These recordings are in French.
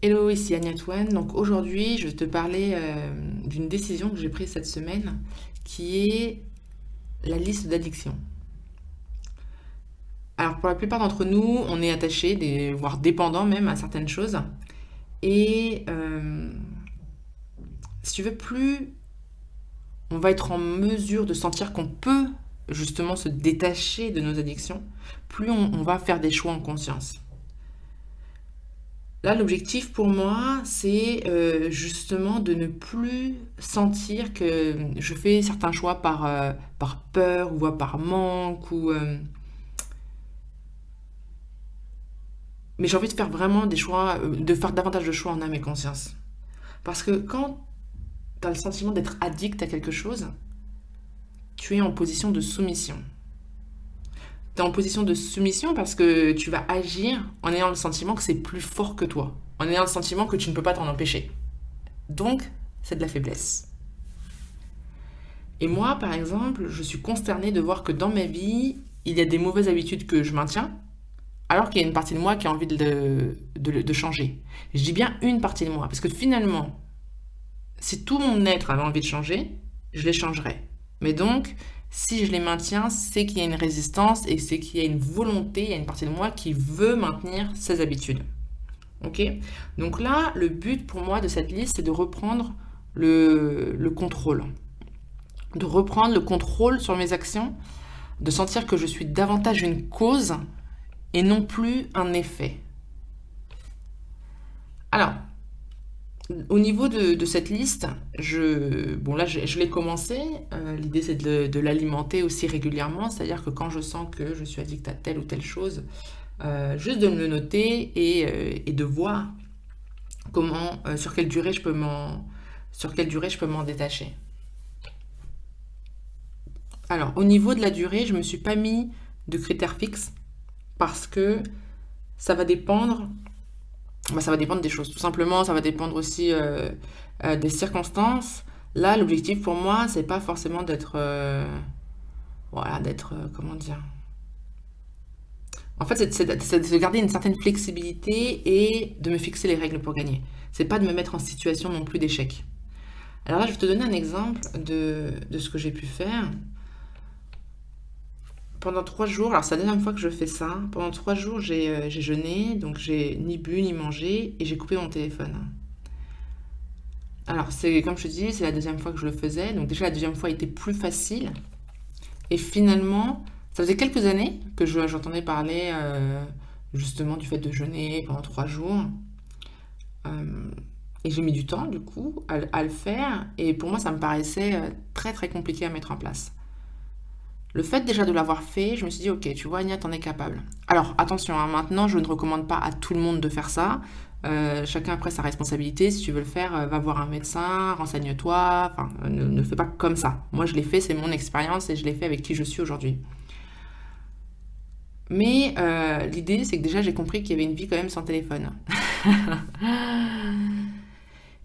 Hello, ici Agnès. Donc aujourd'hui, je vais te parler d'une décision que j'ai prise cette semaine qui est la liste d'addictions. Alors pour la plupart d'entre nous, on est attaché, voire dépendant même à certaines choses. Et si tu veux, plus on va être en mesure de sentir qu'on peut justement se détacher de nos addictions, plus on va faire des choix en conscience. Là, l'objectif pour moi, c'est justement de ne plus sentir que je fais certains choix par peur ou par manque mais j'ai envie de faire vraiment des choix, de faire davantage de choix en âme et conscience. Parce que quand tu as le sentiment d'être addict à quelque chose, tu es en position de soumission. Tu es en position de soumission parce que tu vas agir en ayant le sentiment que c'est plus fort que toi, en ayant le sentiment que tu ne peux pas t'en empêcher. Donc, c'est de la faiblesse. Et moi, par exemple, je suis consternée de voir que dans ma vie, il y a des mauvaises habitudes que je maintiens, alors qu'il y a une partie de moi qui a envie de changer. Je dis bien une partie de moi, parce que finalement, si tout mon être avait envie de changer, je les changerais. Mais donc, si je les maintiens, c'est qu'il y a une résistance et c'est qu'il y a une volonté, il y a une partie de moi qui veut maintenir ces habitudes. Ok? Donc là, le but pour moi de cette liste, c'est de reprendre le contrôle. De reprendre le contrôle sur mes actions, de sentir que je suis davantage une cause et non plus un effet. Alors, au niveau de cette liste, je l'ai commencé. L'idée, c'est de l'alimenter aussi régulièrement. C'est-à-dire que quand je sens que je suis addict à telle ou telle chose, juste de me le noter et de voir comment, sur quelle durée je peux m'en détacher. Alors, au niveau de la durée, je ne me suis pas mis de critères fixes parce que ça va dépendre, ça va dépendre des choses. Tout simplement, ça va dépendre aussi des circonstances. Là, l'objectif pour moi, c'est pas forcément comment dire. En fait, c'est de garder une certaine flexibilité et de me fixer les règles pour gagner. C'est pas de me mettre en situation non plus d'échec. Alors là, je vais te donner un exemple de ce que j'ai pu faire. Pendant 3 jours, alors c'est la deuxième fois que je fais ça. Pendant 3 jours, j'ai jeûné, donc j'ai ni bu ni mangé et j'ai coupé mon téléphone. Alors, c'est comme je te dis, c'est la deuxième fois que je le faisais. Donc déjà, la deuxième fois était plus facile. Et finalement, ça faisait quelques années que j'entendais parler justement du fait de jeûner pendant 3 jours. Euh, et j'ai mis du temps, du coup, à le faire. Et pour moi, ça me paraissait très très compliqué à mettre en place. Le fait déjà de l'avoir fait, je me suis dit, ok, tu vois, Agnès, t'en es capable. Alors, attention, hein, maintenant, je ne recommande pas à tout le monde de faire ça. Chacun après sa responsabilité. Si tu veux le faire, va voir un médecin, renseigne-toi. Enfin, ne fais pas comme ça. Moi, je l'ai fait, c'est mon expérience et je l'ai fait avec qui je suis aujourd'hui. Mais l'idée, c'est que déjà, j'ai compris qu'il y avait une vie quand même sans téléphone.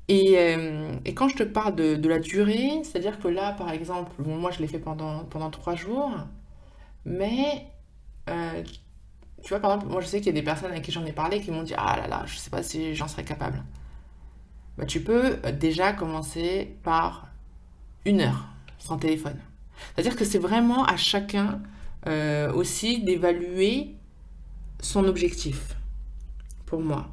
Et quand je te parle de la durée, c'est-à-dire que là, par exemple, bon, moi, je l'ai fait pendant 3 jours. Mais, euh, tu vois, par exemple, moi je sais qu'il y a des personnes avec qui j'en ai parlé qui m'ont dit, ah là là, je sais pas si j'en serais capable. Bah, tu peux déjà commencer par 1 heure sans téléphone. C'est-à-dire que c'est vraiment à chacun aussi d'évaluer son objectif, pour moi.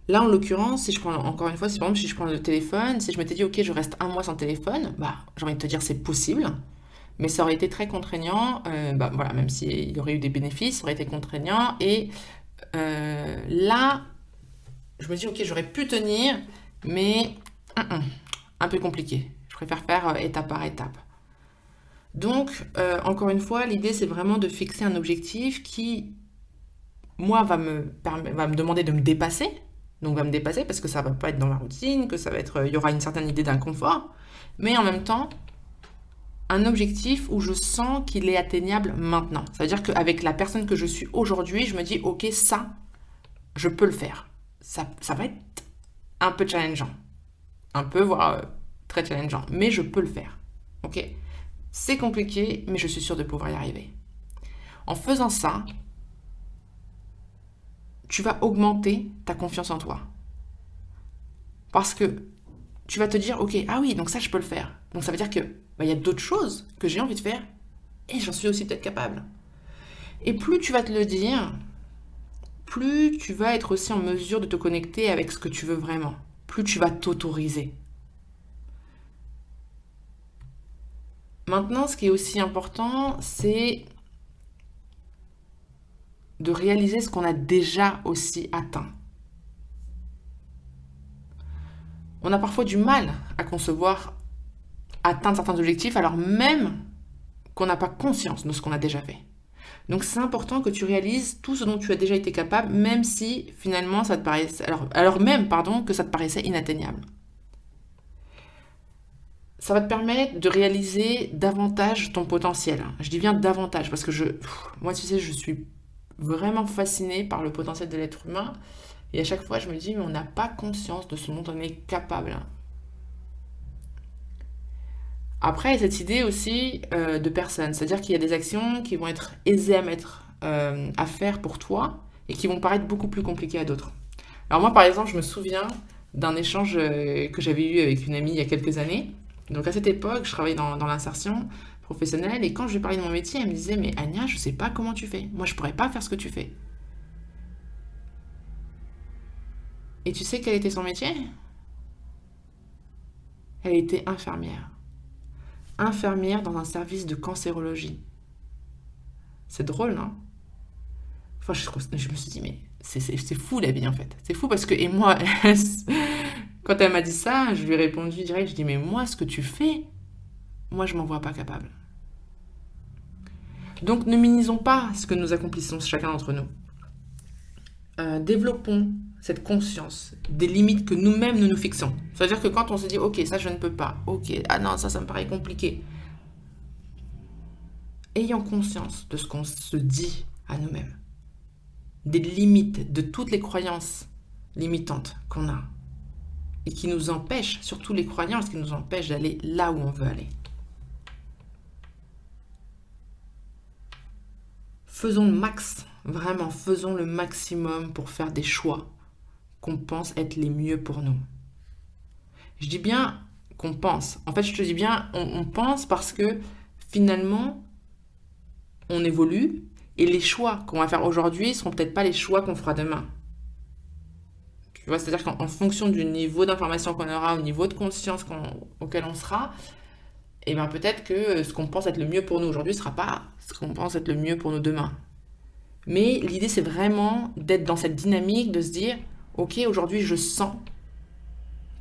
Là, en l'occurrence, si je prends, encore une fois, si par exemple, si je prends le téléphone, si je m'étais dit, ok, je reste un mois sans téléphone, bah, j'ai envie de te dire, c'est possible. Mais ça aurait été très contraignant, bah, voilà, même s'il y aurait eu des bénéfices, ça aurait été contraignant. Et là, je me dis, ok, j'aurais pu tenir, mais un peu compliqué. Je préfère faire étape par étape. Donc, encore une fois, l'idée, c'est vraiment de fixer un objectif qui, moi, va me demander de me dépasser. Donc, va me dépasser parce que ça va pas être dans ma routine, que ça va être, il y aura une certaine idée d'inconfort. Mais en même temps, un objectif où je sens qu'il est atteignable maintenant. Ça veut dire qu'avec la personne que je suis aujourd'hui, je me dis, ok, ça, je peux le faire. Ça va être un peu challengeant. Un peu, voire très challengeant. Mais je peux le faire. Ok? C'est compliqué, mais je suis sûre de pouvoir y arriver. En faisant ça, tu vas augmenter ta confiance en toi. Parce que tu vas te dire, ok, ah oui, donc ça, je peux le faire. Donc ça veut dire que y a d'autres choses que j'ai envie de faire et j'en suis aussi peut-être capable. Et plus tu vas te le dire, plus tu vas être aussi en mesure de te connecter avec ce que tu veux vraiment. Plus tu vas t'autoriser. Maintenant, ce qui est aussi important, c'est de réaliser ce qu'on a déjà aussi atteint. On a parfois du mal à concevoir atteindre certains objectifs alors même qu'on n'a pas conscience de ce qu'on a déjà fait. Donc c'est important que tu réalises tout ce dont tu as déjà été capable, même si finalement ça te paraissait, que ça te paraissait inatteignable. Ça va te permettre de réaliser davantage ton potentiel. Je dis bien davantage parce que moi tu sais, je suis vraiment fascinée par le potentiel de l'être humain et à chaque fois je me dis mais on n'a pas conscience de ce dont on est capable. Après, il y a cette idée aussi de personne, c'est-à-dire qu'il y a des actions qui vont être aisées à faire pour toi et qui vont paraître beaucoup plus compliquées à d'autres. Alors moi, par exemple, je me souviens d'un échange que j'avais eu avec une amie il y a quelques années. Donc à cette époque, je travaillais dans l'insertion professionnelle et quand je lui parlais de mon métier, elle me disait mais Anya, je sais pas comment tu fais. Moi, je pourrais pas faire ce que tu fais. Et tu sais quel était son métier? Elle était infirmière. Infirmière dans un service de cancérologie. C'est drôle, non? Enfin, je me suis dit, mais c'est fou la vie en fait. C'est fou parce que, et moi, quand elle m'a dit ça, je lui ai répondu direct, je dis, mais moi, ce que tu fais, moi, je m'en vois pas capable. Donc, ne minimisons pas ce que nous accomplissons chacun d'entre nous. Développons cette conscience des limites que nous-mêmes nous fixons. C'est-à-dire que quand on se dit, ok, ça je ne peux pas, ok, ah non, ça me paraît compliqué. Ayons conscience de ce qu'on se dit à nous-mêmes, des limites, de toutes les croyances limitantes qu'on a et qui nous empêchent, surtout les croyances qui nous empêchent d'aller là où on veut aller. Faisons le max, vraiment, faisons le maximum pour faire des choix qu'on pense être les mieux pour nous. Je dis bien qu'on pense. En fait, je te dis bien on pense parce que finalement, on évolue et les choix qu'on va faire aujourd'hui seront peut-être pas les choix qu'on fera demain. Tu vois, c'est-à-dire qu'en fonction du niveau d'information qu'on aura, au niveau de conscience auquel on sera, et bien peut-être que ce qu'on pense être le mieux pour nous aujourd'hui ne sera pas ce qu'on pense être le mieux pour nous demain. Mais l'idée, c'est vraiment d'être dans cette dynamique, de se dire, ok, aujourd'hui, je sens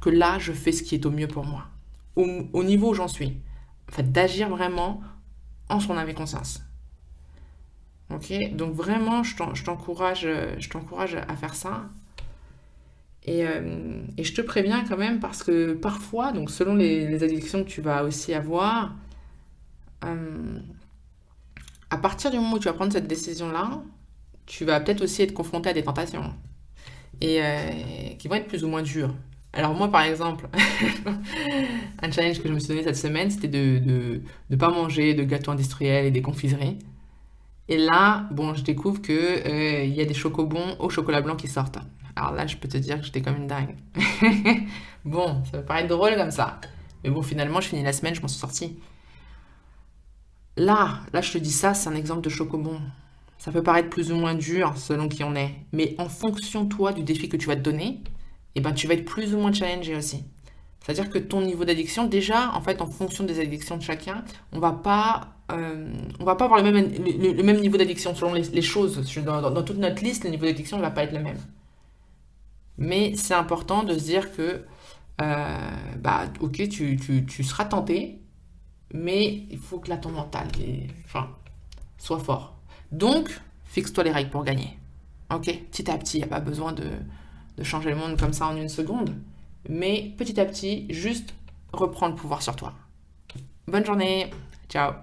que là, je fais ce qui est au mieux pour moi, au niveau où j'en suis. En fait, d'agir vraiment en son âme et conscience. Ok, donc vraiment, je t'encourage à faire ça. Et je te préviens quand même parce que parfois, donc selon les addictions que tu vas aussi avoir, à partir du moment où tu vas prendre cette décision-là, tu vas peut-être aussi être confronté à des tentations et qui vont être plus ou moins dures. Alors moi, par exemple, un challenge que je me suis donné cette semaine, c'était de ne pas manger de gâteaux industriels et des confiseries. Et là, bon, je découvre que y a des chocobons au chocolat blanc qui sortent. Alors là, je peux te dire que j'étais comme une dingue. Bon, ça peut paraître drôle comme ça. Mais bon, finalement, je finis la semaine, je m'en suis sortie. Là, je te dis ça, c'est un exemple de chocobon. Ça peut paraître plus ou moins dur selon qui on est. Mais en fonction, toi, du défi que tu vas te donner, eh ben, tu vas être plus ou moins challengé aussi. C'est-à-dire que ton niveau d'addiction, déjà, en fait, en fonction des addictions de chacun, on va pas avoir le même niveau d'addiction selon les choses. Dans toute notre liste, le niveau d'addiction ne va pas être le même. Mais c'est important de se dire que, ok, tu seras tenté, mais il faut que là, ton mental soit fort. Donc, fixe-toi les règles pour gagner. Ok, petit à petit, il n'y a pas besoin de changer le monde comme ça en une seconde. Mais petit à petit, juste reprends le pouvoir sur toi. Bonne journée. Ciao.